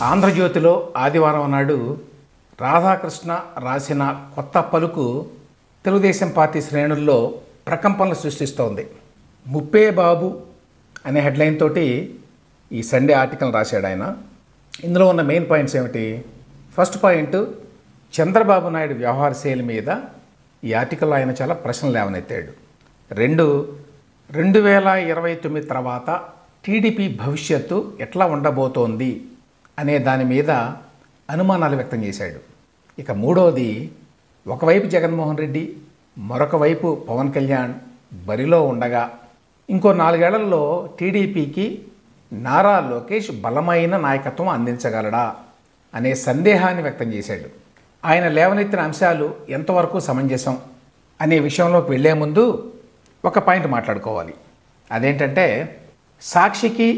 ఆంధ్రజ్యోతిలో ఆదివారం నాడు రాధాకృష్ణ రాసిన కొత్త పలుకు తెలుగుదేశం పార్టీ శ్రేణుల్లో ప్రకంపనలు సృష్టిస్తోంది. ముప్పే బాబు అనే హెడ్లైన్ తోటి ఈ సండే ఆర్టికల్ రాశాడు ఆయన. ఇందులో ఉన్న మెయిన్ పాయింట్స్ ఏమిటి? ఫస్ట్ పాయింట్, చంద్రబాబు నాయుడు వ్యవహార శైలి మీద ఈ ఆర్టికల్లో ఆయన చాలా ప్రశ్నలు లేవనెత్తాడు. 2029 తర్వాత టీడీపీ భవిష్యత్తు ఎట్లా ఉండబోతోంది అనే దాని మీద అనుమానాలు వ్యక్తం చేశాడు. ఇక మూడవది, ఒకవైపు జగన్మోహన్ రెడ్డి, మరొక వైపు పవన్ కళ్యాణ్ బరిలో ఉండగా ఇంకో 4 ఏళ్లలో టీడీపీకి నారా లోకేష్ బలమైన నాయకత్వం అందించగలడా అనే సందేహాన్ని వ్యక్తం చేశాడు. ఆయన లేవనెత్తిన అంశాలు ఎంతవరకు సమంజసం అనే విషయంలోకి వెళ్లే ముందు ఒక పాయింట్ మాట్లాడుకోవాలి. అదేంటంటే, సాక్షికి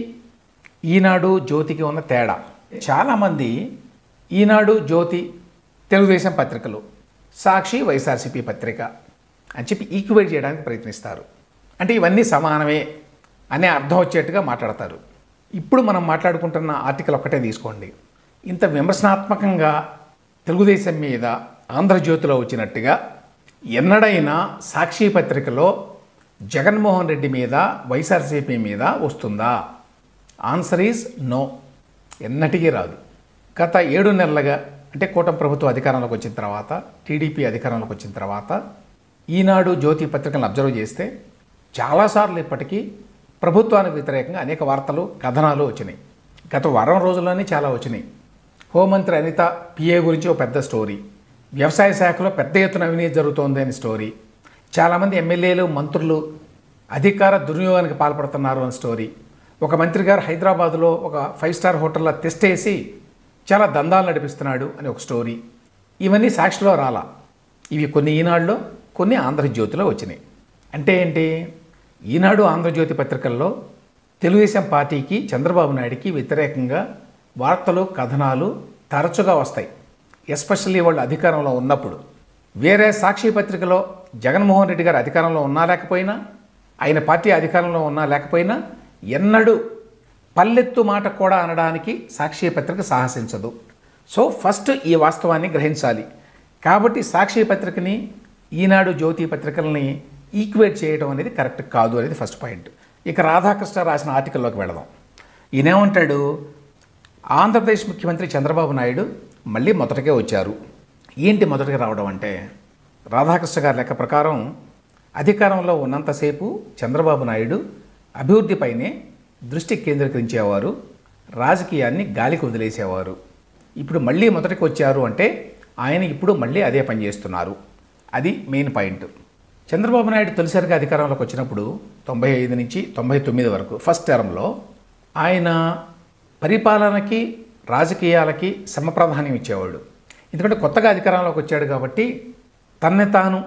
ఈనాడు జ్యోతికి ఉన్న తేడా. చాలామంది ఈనాడు జ్యోతి తెలుగుదేశం పత్రికలు, సాక్షి వైఎస్ఆర్సీపీ పత్రిక అని చెప్పి ఈక్వేట్ చేయడానికి ప్రయత్నిస్తారు. అంటే ఇవన్నీ సమానమే అనే అర్థం వచ్చేట్టుగా మాట్లాడతారు. ఇప్పుడు మనం మాట్లాడుకుంటున్న ఆర్టికల్ ఒక్కటే తీసుకోండి. ఇంత విమర్శనాత్మకంగా తెలుగుదేశం మీద ఆంధ్రజ్యోతిలో వచ్చినట్టుగా ఎన్నడైనా సాక్షి పత్రికలో జగన్మోహన్ రెడ్డి మీద వైఎస్ఆర్సీపీ మీద వస్తుందా? Answer is no. ఎన్నటికీ రాదు. గత 7 నెలలుగా, అంటే కూటమి ప్రభుత్వం అధికారంలోకి వచ్చిన తర్వాత, టీడీపీ అధికారంలోకి వచ్చిన తర్వాత ఈనాడు జ్యోతి పత్రికలను అబ్జర్వ్ చేస్తే చాలాసార్లు ఇప్పటికీ ప్రభుత్వానికి వ్యతిరేకంగా అనేక వార్తలు, కథనాలు వచ్చినాయి. గత వారం రోజుల్లోనే చాలా వచ్చినాయి. హోంమంత్రి అనిత పిఏ గురించి ఒక పెద్ద స్టోరీ, వ్యవసాయ శాఖలో పెద్ద ఎత్తున అవినీతి జరుగుతోంది అని స్టోరీ, చాలామంది ఎమ్మెల్యేలు, మంత్రులు అధికార దుర్వినియోగానికి పాల్పడుతున్నారు అని స్టోరీ, ఒక మంత్రి గారు హైదరాబాదులో ఒక 5 స్టార్ హోటల్లో టెస్ట్ వేసి చాలా దందాలు నడిపిస్తున్నాడు అని ఒక స్టోరీ. ఇవన్నీ సాక్షిలో రాలా. ఇవి కొన్ని ఈనాడులో, కొన్ని ఆంధ్రజ్యోతిలో వచ్చినాయి. అంటే ఏంటి? ఈనాడు, ఆంధ్రజ్యోతి పత్రికల్లో తెలుగుదేశం పార్టీకి, చంద్రబాబు నాయుడికి వ్యతిరేకంగా వార్తలు, కథనాలు తరచుగా వస్తాయి. ఎస్పెషల్లీ వాళ్ళు అధికారంలో ఉన్నప్పుడు. వేరే సాక్షి పత్రికలో జగన్మోహన్ రెడ్డి గారు అధికారంలో ఉన్నా లేకపోయినా, ఆయన పార్టీ అధికారంలో ఉన్నా లేకపోయినా ఎన్నడూ పల్లెత్తు మాట కూడా అనడానికి సాక్షి పత్రిక సాహసించదు. సో ఫస్ట్ ఈ వాస్తవాన్ని గ్రహించాలి. కాబట్టి సాక్షి పత్రికని, ఈనాడు జ్యోతి పత్రికల్ని ఈక్వేట్ చేయడం అనేది కరెక్ట్ కాదు అనేది ఫస్ట్ పాయింట్. ఇక రాధాకృష్ణ రాసిన ఆర్టికల్లోకి వెళదాం. ఈయనేమంటాడు? ఆంధ్రప్రదేశ్ ముఖ్యమంత్రి చంద్రబాబు నాయుడు మళ్ళీ మొదటకే వచ్చారు. ఏంటి మొదటగా రావడం అంటే, రాధాకృష్ణ గారి లెక్క ప్రకారం అధికారంలో ఉన్నంతసేపు చంద్రబాబు నాయుడు అభివృద్ధిపైనే దృష్టి కేంద్రీకరించేవారు, రాజకీయాన్ని గాలికి వదిలేసేవారు. ఇప్పుడు మళ్ళీ మొదటికి వచ్చారు అంటే ఆయన ఇప్పుడు మళ్ళీ అదే పని చేస్తున్నారు. అది మెయిన్ పాయింట్. చంద్రబాబు నాయుడు తొలిసారిగా అధికారంలోకి వచ్చినప్పుడు 95 నుంచి 99 వరకు ఫస్ట్ టర్మ్లో ఆయన పరిపాలనకి, రాజకీయాలకి సమప్రాధాన్యం ఇచ్చేవాడు. ఎందుకంటే కొత్తగా అధికారంలోకి వచ్చాడు కాబట్టి తనని తాను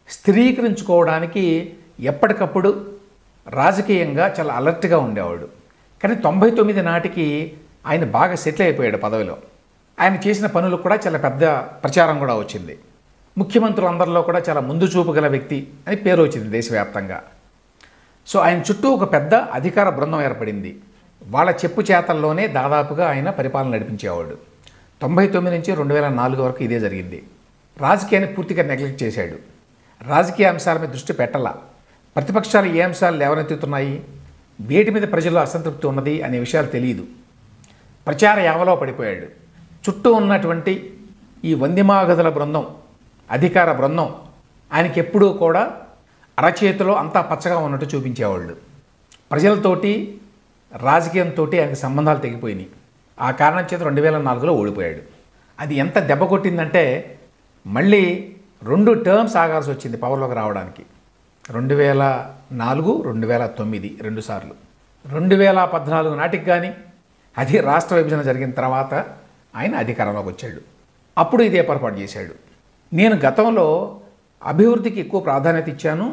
స్థిరీకరించుకోవడానికి ఎప్పటికప్పుడు రాజకీయంగా చాలా అలర్ట్గా ఉండేవాడు. కానీ 99 నాటికి ఆయన బాగా సెటిల్ అయిపోయాడు పదవిలో. ఆయన చేసిన పనులు కూడా చాలా పెద్ద ప్రచారం కూడా వచ్చింది. ముఖ్యమంత్రులందరిలో కూడా చాలా ముందు చూపు గల వ్యక్తి అని పేరు వచ్చింది దేశవ్యాప్తంగా. సో ఆయన చుట్టూ ఒక పెద్ద అధికార బృందం ఏర్పడింది. వాళ్ళ చెప్పు చేతల్లోనే దాదాపుగా ఆయన పరిపాలన నడిపించేవాడు. 99 నుంచి 2004 వరకు ఇదే జరిగింది. రాజకీయాన్ని పూర్తిగా నెగ్లెక్ట్ చేశాడు. రాజకీయ అంశాల మీద దృష్టి పెట్టాల. ప్రతిపక్షాలు ఏ అంశాలు లేవనెత్తుతున్నాయి, వేటి మీద ప్రజల్లో అసంతృప్తి ఉన్నది అనే విషయాలు తెలియదు. ప్రచార యావలో పడిపోయాడు. చుట్టూ ఉన్నటువంటి ఈ వందిమాగదుల బృందం, అధికార బృందం ఆయనకి ఎప్పుడూ కూడా అరచేతిలో అంతా పచ్చగా ఉన్నట్టు చూపించేవాళ్ళు. ప్రజలతోటి, రాజకీయంతో ఆయనకి సంబంధాలు తెగిపోయినాయి. ఆ కారణం చేత 2004లో ఓడిపోయాడు. అది ఎంత దెబ్బ కొట్టిందంటే మళ్ళీ 2 టర్మ్స్ ఆగాల్సి వచ్చింది పవర్లోకి రావడానికి. 2004, 2009 2 సార్లు. 2014 నాటికి కానీ, అది రాష్ట్ర విభజన జరిగిన తర్వాత ఆయన అధికారంలోకి వచ్చాడు. అప్పుడు ఇదే పొరపాటు చేశాడు. నేను గతంలో అభివృద్ధికి ఎక్కువ ప్రాధాన్యత ఇచ్చాను,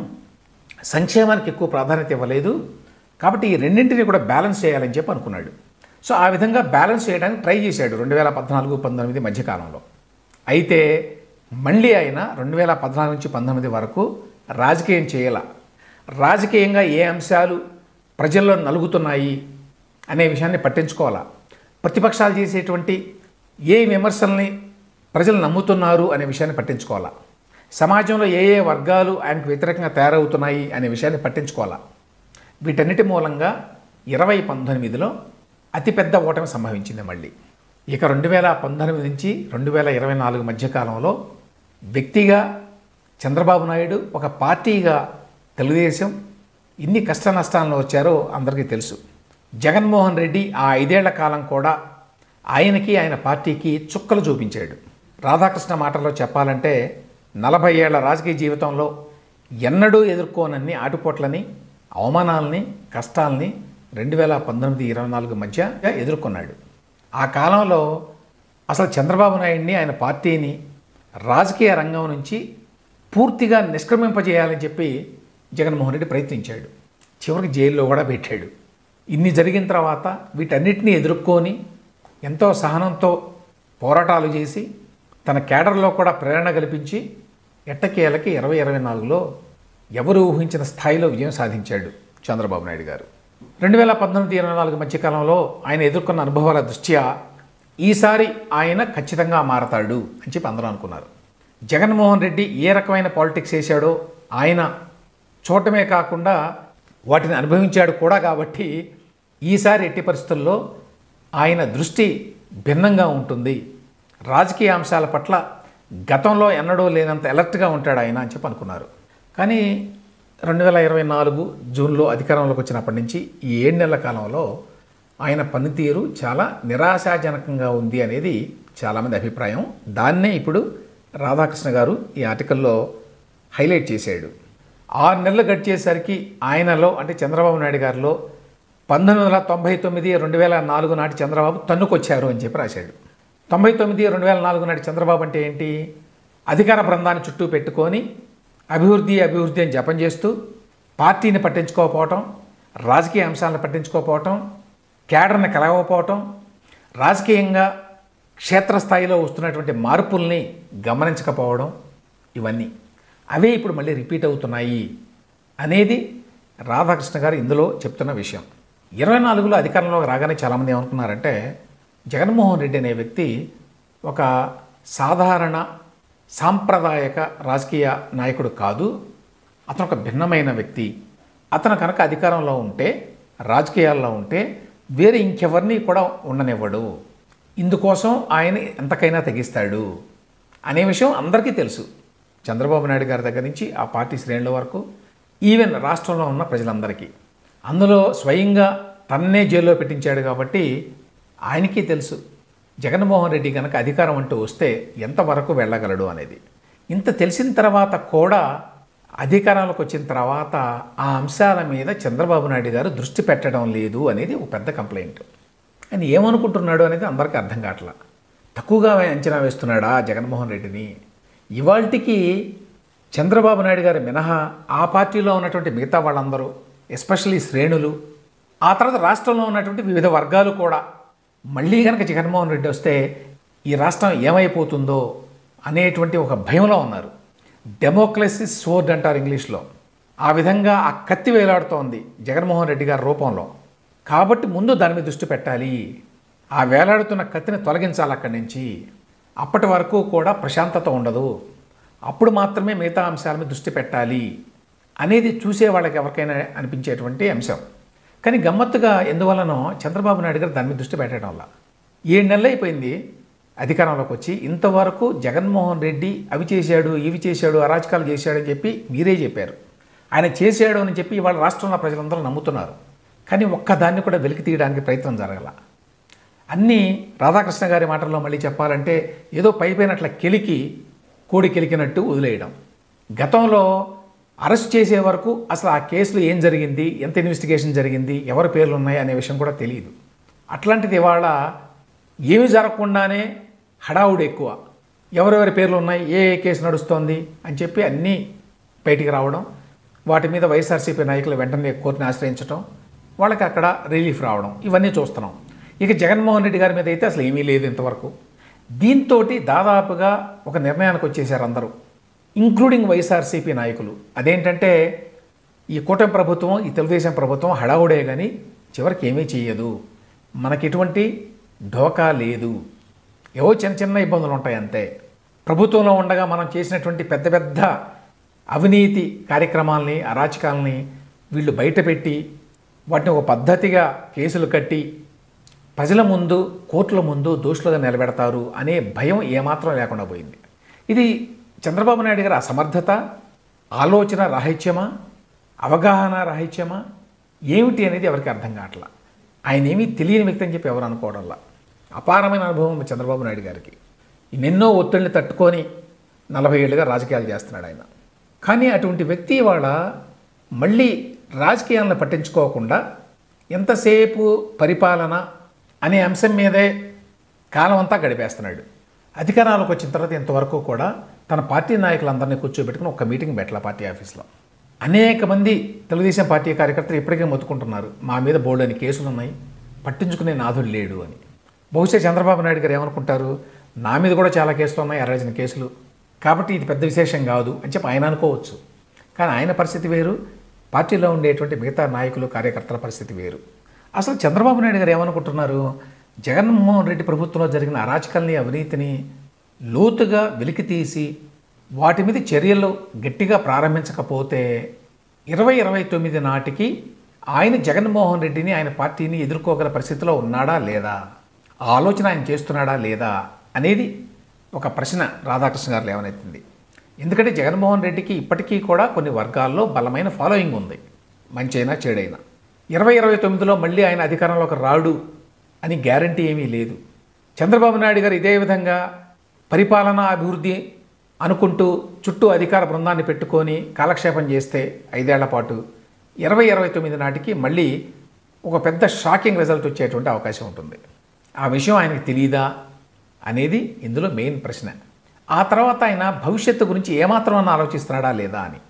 సంక్షేమానికి ఎక్కువ ప్రాధాన్యత ఇవ్వలేదు, కాబట్టి ఈ రెండింటిని కూడా బ్యాలెన్స్ చేయాలని చెప్పి అనుకున్నాడు. సో ఆ విధంగా బ్యాలెన్స్ చేయడానికి ట్రై చేశాడు 2014-19 మధ్యకాలంలో. అయితే మళ్ళీ ఆయన 2014 నుంచి 19 వరకు రాజకీయం చేయాల. రాజకీయంగా ఏ అంశాలు ప్రజల్లో నలుగుతున్నాయి అనే విషయాన్ని పట్టించుకోవాలా. ప్రతిపక్షాలు చేసేటువంటి ఏ విమర్శల్ని ప్రజలు నమ్ముతున్నారు అనే విషయాన్ని పట్టించుకోవాలా, సమాజంలో ఏ ఏ వర్గాలు ఆయనకు వ్యతిరేకంగా తయారవుతున్నాయి అనే విషయాన్ని పట్టించుకోవాలా. వీటన్నిటి మూలంగా 2019లో అతిపెద్ద ఓటమి సంభవించింది. మళ్ళీ ఇక 2019 నుంచి 2024 మధ్యకాలంలో వ్యక్తిగా చంద్రబాబు నాయుడు, ఒక పార్టీగా తెలుగుదేశం ఇన్ని కష్ట నష్టాలను వచ్చారో అందరికీ తెలుసు. జగన్మోహన్ రెడ్డి ఆ 5 ఏళ్ల కాలం కూడా ఆయనకి, ఆయన పార్టీకి చుక్కలు చూపించాడు. రాధాకృష్ణ మాటల్లో చెప్పాలంటే 40 ఏళ్ల రాజకీయ జీవితంలో ఎన్నడూ ఎదుర్కోనన్ని ఆటుపోట్లని, అవమానాలని, కష్టాలని 2019-24 మధ్య ఎదుర్కొన్నాడు. ఆ కాలంలో అసలు చంద్రబాబు నాయుడిని, ఆయన పార్టీని రాజకీయ రంగం నుంచి పూర్తిగా నిష్క్రమింపజేయాలని చెప్పి జగన్మోహన్ రెడ్డి ప్రయత్నించాడు. చివరికి జైల్లో కూడా పెట్టాడు. ఇన్ని జరిగిన తర్వాత వీటన్నిటినీ ఎదుర్కొని ఎంతో సహనంతో పోరాటాలు చేసి తన కేడర్లో కూడా ప్రేరణ కల్పించి ఎట్టకేలకి 2024లో ఎవరు ఊహించిన స్థాయిలో విజయం సాధించాడు చంద్రబాబు నాయుడు గారు. 2019-24 మధ్యకాలంలో ఆయన ఎదుర్కొన్న అనుభవాల దృష్ట్యా ఈసారి ఆయన ఖచ్చితంగా మారతాడు అని చెప్పి అందరూ అనుకున్నారు. జగన్మోహన్ రెడ్డి ఏ రకమైన పాలిటిక్స్ చేశాడో ఆయన చూడటమే కాకుండా వాటిని అనుభవించాడు కూడా. కాబట్టి ఈసారి ఎట్టి పరిస్థితుల్లో ఆయన దృష్టి భిన్నంగా ఉంటుంది. రాజకీయ అంశాల పట్ల గతంలో ఎన్నడూ లేనంత అలర్ట్గా ఉంటాడు ఆయన అని చెప్పి అనుకున్నారు. కానీ 2024 జూన్లో అధికారంలోకి వచ్చినప్పటి నుంచి ఈ 7 నెలల కాలంలో ఆయన పనితీరు చాలా నిరాశాజనకంగా ఉంది అనేది చాలామంది అభిప్రాయం. దాన్నే ఇప్పుడు రాధాకృష్ణ గారు ఈ ఆర్టికల్లో హైలైట్ చేశాడు. 6 నెలలు గడిచేసరికి ఆయనలో, అంటే చంద్రబాబు నాయుడు గారిలో 1999-2004 నాటి చంద్రబాబు తన్నుకొచ్చారు అని చెప్పి రాశాడు. 99-2004 నాటి చంద్రబాబు అంటే ఏంటి? అధికార బృందాన్ని చుట్టూ పెట్టుకొని అభివృద్ధి అభివృద్ధి అని జపం చేస్తూ పార్టీని పట్టించుకోకపోవటం, రాజకీయ అంశాలను పట్టించుకోకపోవటం, కేడర్ని కలగకపోవటం, రాజకీయంగా క్షేత్రస్థాయిలో వస్తున్నటువంటి మార్పుల్ని గమనించకపోవడం, ఇవన్నీ అవే ఇప్పుడు మళ్ళీ రిపీట్ అవుతున్నాయి అనేది రాధాకృష్ణ గారు ఇందులో చెప్తున్న విషయం. 24లో అధికారంలోకి రాగానే చాలామంది ఏమనుకున్నారంటే జగన్మోహన్ రెడ్డి అనే వ్యక్తి ఒక సాధారణ సాంప్రదాయక రాజకీయ నాయకుడు కాదు, అతను ఒక భిన్నమైన వ్యక్తి. అతను కనుక అధికారంలో ఉంటే, రాజకీయాల్లో ఉంటే వేరే ఇంకెవరిని కూడా ఉండనివ్వడు, ఇందుకోసం ఆయన ఎంతకైనా తెగిస్తాడు అనే విషయం అందరికీ తెలుసు. చంద్రబాబు నాయుడు గారి దగ్గర నుంచి ఆ పార్టీ శ్రేణుల వరకు, ఈవెన్ రాష్ట్రంలో ఉన్న ప్రజలందరికీ. అందులో స్వయంగా తన్నే జైల్లో పెట్టించాడు కాబట్టి ఆయనకి తెలుసు జగన్మోహన్ రెడ్డి కనుక అధికారం అంటూ వస్తే ఎంతవరకు వెళ్ళగలడు అనేది. ఇంత తెలిసిన తర్వాత కూడా అధికారంలోకి వచ్చిన తర్వాత ఆ అంశాల మీద చంద్రబాబు నాయుడు గారు దృష్టి పెట్టడం లేదు అనేది ఒక పెద్ద కంప్లైంట్. ఆయన ఏమనుకుంటున్నాడు అనేది అందరికీ అర్థం కావట్లా. తక్కువగా అంచనా వేస్తున్నాడా జగన్మోహన్ రెడ్డిని? ఇవాల్టికి చంద్రబాబు నాయుడు గారు మినహా ఆ పార్టీలో ఉన్నటువంటి మిగతా వాళ్ళందరూ, ఎస్పెషల్లీ శ్రేణులు, ఆ తర్వాత రాష్ట్రంలో ఉన్నటువంటి వివిధ వర్గాలు కూడా మళ్ళీ కనుక జగన్మోహన్ రెడ్డి వస్తే ఈ రాష్ట్రం ఏమైపోతుందో అనేటువంటి ఒక భయంలో ఉన్నారు. డెమోక్రసీ స్వోర్డ్ అంటారు ఇంగ్లీష్లో. ఆ విధంగా ఆ కత్తి వేలాడుతోంది జగన్మోహన్ రెడ్డి గారి రూపంలో. కాబట్టి ముందు దాని మీద దృష్టి పెట్టాలి, ఆ వేలాడుతున్న కత్తిని తొలగించాలి అక్కడి నుంచి. అప్పటి వరకు కూడా ప్రశాంతత ఉండదు, అప్పుడు మాత్రమే మిగతా అంశాల మీద దృష్టి పెట్టాలి అనేది చూసే వాళ్ళకి ఎవరికైనా అనిపించేటువంటి అంశం. కానీ గమ్మత్తుగా ఎందువల్లనో చంద్రబాబు నాయుడు గారు దాని మీద దృష్టి పెట్టడం వల్ల 7 నెలలు అయిపోయింది అధికారంలోకి వచ్చి, ఇంతవరకు జగన్మోహన్ రెడ్డి అవి చేశాడు, ఇవి చేశాడు, అరాచకాలు చేశాడని చెప్పి మీరే చెప్పారు. ఆయన చేశాడు అని చెప్పి ఇవాళ రాష్ట్రంలో ప్రజలందరూ నమ్ముతున్నారు. కానీ ఒక్కదాన్ని కూడా వెలికి తీయడానికి ప్రయత్నం జరగల. అన్నీ రాధాకృష్ణ గారి మాటల్లో మళ్ళీ చెప్పాలంటే ఏదో పైపోయినట్ల కెలికి, కోడి కెలికినట్టు వదిలేయడం. గతంలో అరెస్ట్ చేసే వరకు అసలు ఆ కేసులో ఏం జరిగింది, ఎంత ఇన్వెస్టిగేషన్ జరిగింది, ఎవరి పేర్లు ఉన్నాయి అనే విషయం కూడా తెలియదు. అట్లాంటిది ఇవాళ ఏమి జరగకుండానే హడావుడు ఎక్కువ, ఎవరెవరి పేర్లు ఉన్నాయి, ఏ ఏ కేసు నడుస్తోంది అని చెప్పి అన్నీ బయటికి రావడం, వాటి మీద వైఎస్ఆర్సీపీ నాయకులు వెంటనే కోర్టుని ఆశ్రయించడం, వాళ్ళకి అక్కడ రిలీఫ్ రావడం, ఇవన్నీ చూస్తున్నాం. ఇక జగన్మోహన్ రెడ్డి గారి మీద అయితే అసలు ఏమీ లేదు ఇంతవరకు. దీంతో దాదాపుగా ఒక నిర్ణయానికి వచ్చేసారు అందరూ, ఇంక్లూడింగ్ వైఎస్ఆర్సీపీ నాయకులు. అదేంటంటే ఈ కూటమి ప్రభుత్వం, ఈ తెలుగుదేశం ప్రభుత్వం హడావుడే కానీ చివరికి ఏమీ చేయదు, మనకి ఎటువంటి ఢోకా లేదు. ఏవో చిన్న చిన్న ఇబ్బందులు ఉంటాయి అంతే. ప్రభుత్వంలో ఉండగా మనం చేసినటువంటి పెద్ద పెద్ద అవినీతి కార్యక్రమాలని, అరాచకాలని వీళ్ళు బయటపెట్టి వాటిని ఒక పద్ధతిగా కేసులు కట్టి ప్రజల ముందు, కోర్టుల ముందు దోషులుగా నిలబెడతారు అనే భయం ఏమాత్రం లేకుండా పోయింది. ఇది చంద్రబాబు నాయుడు గారి అసమర్థత, ఆలోచన రాహిత్యమా, అవగాహన రాహిత్యమా ఏమిటి అనేది ఎవరికి అర్థం కావట్లా. ఆయన ఏమీ తెలియని వ్యక్తి అని చెప్పి ఎవరు అనుకోవడంలా. అపారమైన అనుభవం ఉంది చంద్రబాబు నాయుడు గారికి. ఎన్నెన్నో ఒత్తిడిని తట్టుకొని 40 ఏళ్ళుగా రాజకీయాలు చేస్తున్నాడు ఆయన. కానీ అటువంటి వ్యక్తి ఇవాళ మళ్ళీ రాజకీయాలను పట్టించుకోకుండా ఎంతసేపు పరిపాలన అనే అంశం మీదే కాలం అంతా గడిపేస్తున్నాడు. అధికారాలకు వచ్చిన తర్వాత ఇంతవరకు కూడా తన పార్టీ నాయకులందరినీ కూర్చోబెట్టుకుని ఒక మీటింగ్ పెట్టాల పార్టీ ఆఫీస్లో. అనేక మంది తెలుగుదేశం పార్టీ కార్యకర్తలు ఇప్పటికే మొత్తుకుంటున్నారు, మా మీద బోల్డని కేసులు ఉన్నాయి, పట్టించుకునే నాథుడు లేడు అని. బహుశా చంద్రబాబు నాయుడు గారు ఏమనుకుంటారు, నా మీద కూడా చాలా కేసులు ఉన్నాయి, 60 కేసులు, కాబట్టి ఇది పెద్ద విశేషం కాదు అని చెప్పి ఆయన అనుకోవచ్చు. కానీ ఆయన పరిస్థితి వేరు, పార్టీలో ఉండేటువంటి మిగతా నాయకులు, కార్యకర్తల పరిస్థితి వేరు. అసలు చంద్రబాబు నాయుడు గారు ఏమనుకుంటున్నారు, జగన్మోహన్ రెడ్డి ప్రభుత్వంలో జరిగిన అరాచకాల్ని, అవినీతిని లోతుగా వెలికితీసి వాటి మీద చర్యలు గట్టిగా ప్రారంభించకపోతే 2029 నాటికి ఆయన జగన్మోహన్ రెడ్డిని, ఆయన పార్టీని ఎదుర్కోగల పరిస్థితిలో ఉన్నాడా లేదా, ఆ ఆలోచన ఆయన చేస్తున్నాడా లేదా అనేది ఒక ప్రశ్న రాధాకృష్ణ గారు లేవనెత్తింది. ఎందుకంటే జగన్మోహన్ రెడ్డికి ఇప్పటికీ కూడా కొన్ని వర్గాల్లో బలమైన ఫాలోయింగ్ ఉంది, మంచైనా చెడైనా. 2029లో మళ్ళీ ఆయన అధికారంలోకి రాడు అని గ్యారంటీ ఏమీ లేదు. చంద్రబాబు నాయుడు గారు ఇదే విధంగా పరిపాలనా అభివృద్ధి అనుకుంటూ చుట్టూ అధికార బృందాన్ని పెట్టుకొని కాలక్షేపం చేస్తే 5 ఏళ్ల పాటు 2029 నాటికి మళ్ళీ ఒక పెద్ద షాకింగ్ రిజల్ట్ వచ్చేటువంటి అవకాశం ఉంటుంది. ఆ విషయం ఆయనకు తెలియదా అనేది ఇందులో మెయిన్ ప్రశ్న. ఆ తర్వాత ఆయన భవిష్యత్తు గురించి ఏమాత్రం ఆలోచిస్తున్నాడా లేదా అని.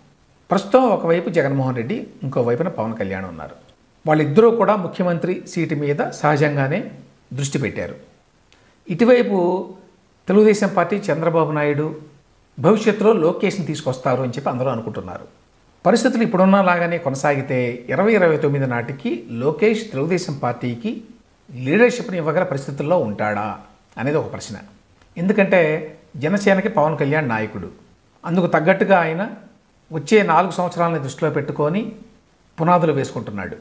ప్రస్తుతం ఒకవైపు జగన్మోహన్ రెడ్డి, ఇంకోవైపున పవన్ కళ్యాణ్ ఉన్నారు. వాళ్ళిద్దరూ కూడా ముఖ్యమంత్రి సీటు మీద సహజంగానే దృష్టి పెట్టారు. ఇటువైపు తెలుగుదేశం పార్టీ, చంద్రబాబు నాయుడు భవిష్యత్తులో లోకేష్ని తీసుకొస్తారు అని చెప్పి అందరూ అనుకుంటున్నారు. పరిస్థితులు ఇప్పుడున్నలాగానే కొనసాగితే 2029 నాటికి లోకేష్ తెలుగుదేశం పార్టీకి లీడర్షిప్ని ఇవ్వగల పరిస్థితుల్లో ఉంటాడా అనేది ఒక ప్రశ్న. ఎందుకంటే జనసేనకి పవన్ కళ్యాణ్ నాయకుడు, అందుకు తగ్గట్టుగా ఆయన వచ్చే 4 సంవత్సరాలని దృష్టిలో పెట్టుకొని పునాదులు వేసుకుంటున్నాడు.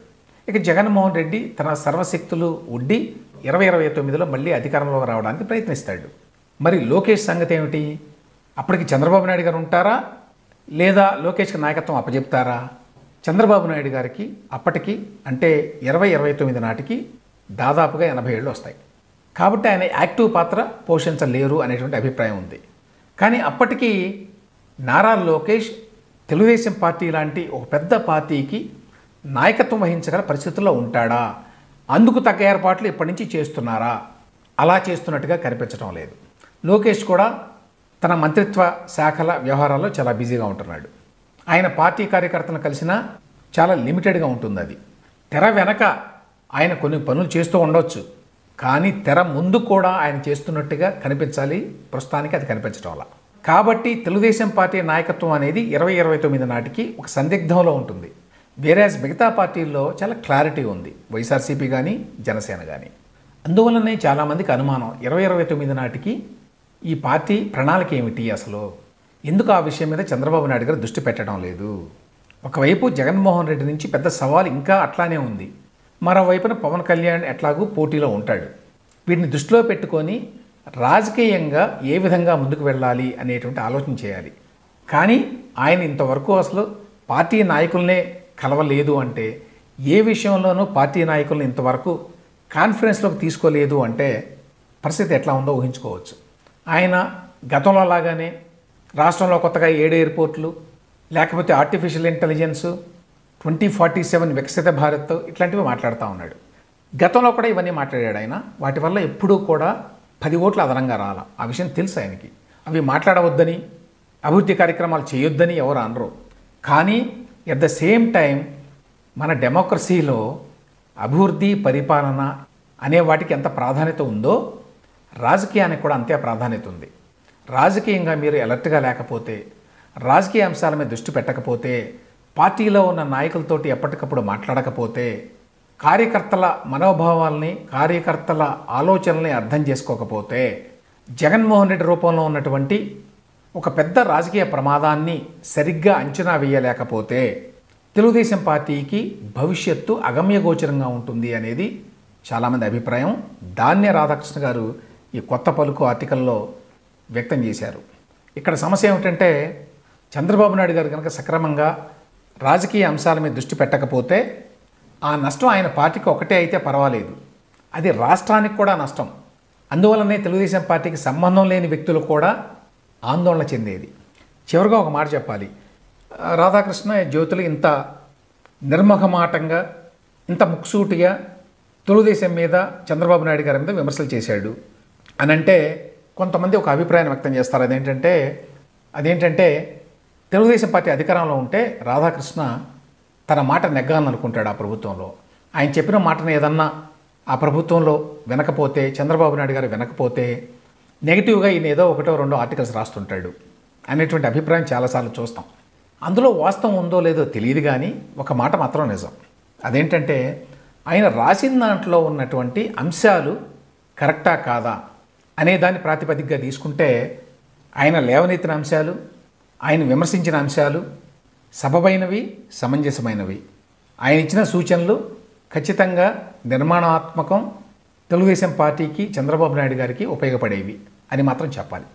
ఇక జగన్మోహన్ రెడ్డి తన సర్వశక్తులు ఒడ్డి 2029లో మళ్ళీ అధికారంలోకి రావడానికి ప్రయత్నిస్తాడు. మరి లోకేష్ సంగతి ఏమిటి? అప్పటికి చంద్రబాబు నాయుడు గారు ఉంటారా, లేదా లోకేష్కి నాయకత్వం అప్పచెప్తారా? చంద్రబాబు నాయుడు గారికి అప్పటికి అంటే 2029 నాటికి దాదాపుగా 80 ఏళ్ళు వస్తాయి. కాబట్టి ఆయన యాక్టివ్ పాత్ర పోషించలేరు అనేటువంటి అభిప్రాయం ఉంది. కానీ అప్పటికి నారా లోకేష్ తెలుగుదేశం పార్టీ లాంటి ఒక పెద్ద పార్టీకి నాయకత్వం వహించగల పరిస్థితుల్లో ఉంటాడా? అందుకు తగ్గ ఏర్పాట్లు ఇప్పటి నుంచి చేస్తున్నారా? అలా చేస్తున్నట్టుగా కనిపించడం లేదు. లోకేష్ కూడా తన మంత్రిత్వ శాఖల వ్యవహారాల్లో చాలా బిజీగా ఉంటున్నాడు. ఆయన పార్టీ కార్యకర్తలను కలిసినా చాలా లిమిటెడ్గా ఉంటుంది. అది తెర వెనక ఆయన కొన్ని పనులు చేస్తూ ఉండొచ్చు, కానీ తెర ముందు కూడా ఆయన చేస్తున్నట్టుగా కనిపించాలి. ప్రస్తుతానికి అది కనిపించడం వల్ల. కాబట్టి తెలుగుదేశం పార్టీ నాయకత్వం అనేది 2029 నాటికి ఒక సందిగ్ధంలో ఉంటుంది. వేరేజ్ మిగతా పార్టీల్లో చాలా క్లారిటీ ఉంది, వైఎస్ఆర్సీపీ కానీ జనసేన కానీ. అందువల్లనే చాలామందికి అనుమానం 2029 నాటికి ఈ పార్టీ ప్రణాళిక ఏమిటి అసలు, ఎందుకు ఆ విషయం మీద చంద్రబాబు నాయుడు గారు దృష్టి పెట్టడం లేదు. ఒకవైపు జగన్మోహన్ రెడ్డి నుంచి పెద్ద సవాల్ ఇంకా అట్లానే ఉంది, మరోవైపున పవన్ కళ్యాణ్ ఎట్లాగూ పోటీలో ఉంటాడు. వీటిని దృష్టిలో పెట్టుకొని రాజకీయంగా ఏ విధంగా ముందుకు వెళ్ళాలి అనేటువంటి ఆలోచన చేయాలి. కానీ ఆయన ఇంతవరకు అసలు పార్టీ నాయకులనే కలవలేదు అంటే, ఏ విషయంలోనూ పార్టీ నాయకులను ఇంతవరకు కాన్ఫరెన్స్లోకి తీసుకోలేదు అంటే పరిస్థితి ఎట్లా ఉందో ఊహించుకోవచ్చు. ఆయన గతంలో లాగానే రాష్ట్రంలో కొత్తగా 7 ఎయిర్పోర్ట్లు, లేకపోతే ఆర్టిఫిషియల్ ఇంటెలిజెన్స్, 2047 వికసిత భారత్ ఇట్లాంటివి మాట్లాడుతూ ఉన్నాడు. గతంలో కూడా ఇవన్నీ మాట్లాడాడు ఆయన. వాటి వల్ల ఎప్పుడూ కూడా 10 ఓట్లు అదనంగా రాల. ఆ విషయం తెలుసు ఆయనకి. అవి మాట్లాడవద్దని, అభివృద్ధి కార్యక్రమాలు చేయొద్దని ఎవరు అనరు. కానీ ఎట్ ద సేమ్ టైం మన డెమోక్రసీలో అభివృద్ధి, పరిపాలన అనే వాటికి ఎంత ప్రాధాన్యత ఉందో రాజకీయానికి కూడా అంతే ప్రాధాన్యత ఉంది. రాజకీయంగా మీరు అలర్ట్గా లేకపోతే, రాజకీయ అంశాల మీద దృష్టి పెట్టకపోతే, పార్టీలో ఉన్న నాయకులతోటి ఎప్పటికప్పుడు మాట్లాడకపోతే కార్యకర్తల మనోభావాల్ని, కార్యకర్తల ఆలోచనల్ని అర్థం చేసుకోకపోతే జగన్మోహన్ రెడ్డి రూపంలో ఉన్నటువంటి ఒక పెద్ద రాజకీయ ప్రమాదాన్ని సరిగ్గా అంచనా వేయలేకపోతే తెలుగుదేశం పార్టీకి భవిష్యత్తు అగమ్యగోచరంగా ఉంటుంది అనేది చాలామంది అభిప్రాయం. దాన్నే రాధాకృష్ణ గారు ఈ కొత్త పలుకు ఆర్టికల్లో వ్యక్తం చేశారు. ఇక్కడ సమస్య ఏమిటంటే చంద్రబాబు నాయుడు గారు కనుక సక్రమంగా రాజకీయ అంశాల మీద దృష్టి పెట్టకపోతే ఆ నష్టం ఆయన పార్టీకి ఒకటే అయితే పర్వాలేదు, అది రాష్ట్రానికి కూడా నష్టం. అందువల్లనే తెలుగుదేశం పార్టీకి సంబంధం లేని వ్యక్తులు కూడా ఆందోళన చెందేది. చివరిగా ఒక మాట చెప్పాలి. రాధాకృష్ణ జ్యోతులు ఇంత నిర్మహమాటంగా, ఇంత ముక్సూటిగా తెలుగుదేశం మీద, చంద్రబాబు నాయుడు గారి మీద విమర్శలు చేశాడు అని అంటే కొంతమంది ఒక అభిప్రాయాన్ని వ్యక్తం చేస్తారు. అదేంటంటే తెలుగుదేశం పార్టీ అధికారంలో ఉంటే రాధాకృష్ణ తన మాట నెగ్గాలనుకుంటాడు ఆ ప్రభుత్వంలో. ఆయన చెప్పిన మాటను ఏదన్నా ఆ ప్రభుత్వంలో వినకపోతే, చంద్రబాబు నాయుడు గారు వినకపోతే నెగిటివ్గా ఈయన ఏదో ఒకటో రెండో ఆర్టికల్స్ రాస్తుంటాడు అనేటువంటి అభిప్రాయం చాలాసార్లు చూస్తాం. అందులో వాస్తవం ఉందో లేదో తెలియదు, కానీ ఒక మాట మాత్రం నిజం. అదేంటంటే ఆయన రాసిన దాంట్లో ఉన్నటువంటి అంశాలు కరెక్టా కాదా అనే దాన్ని ప్రాతిపదికగా తీసుకుంటే ఆయన లేవనెత్తిన అంశాలు, ఆయన విమర్శించిన అంశాలు సబబైనవి, సమంజసమైనవి. ఆయన ఇచ్చిన సూచనలు ఖచ్చితంగా నిర్మాణాత్మకం, తెలుగుదేశం పార్టీకి, చంద్రబాబు నాయుడు గారికి ఉపయోగపడేవి అని మాత్రం చెప్పాలి.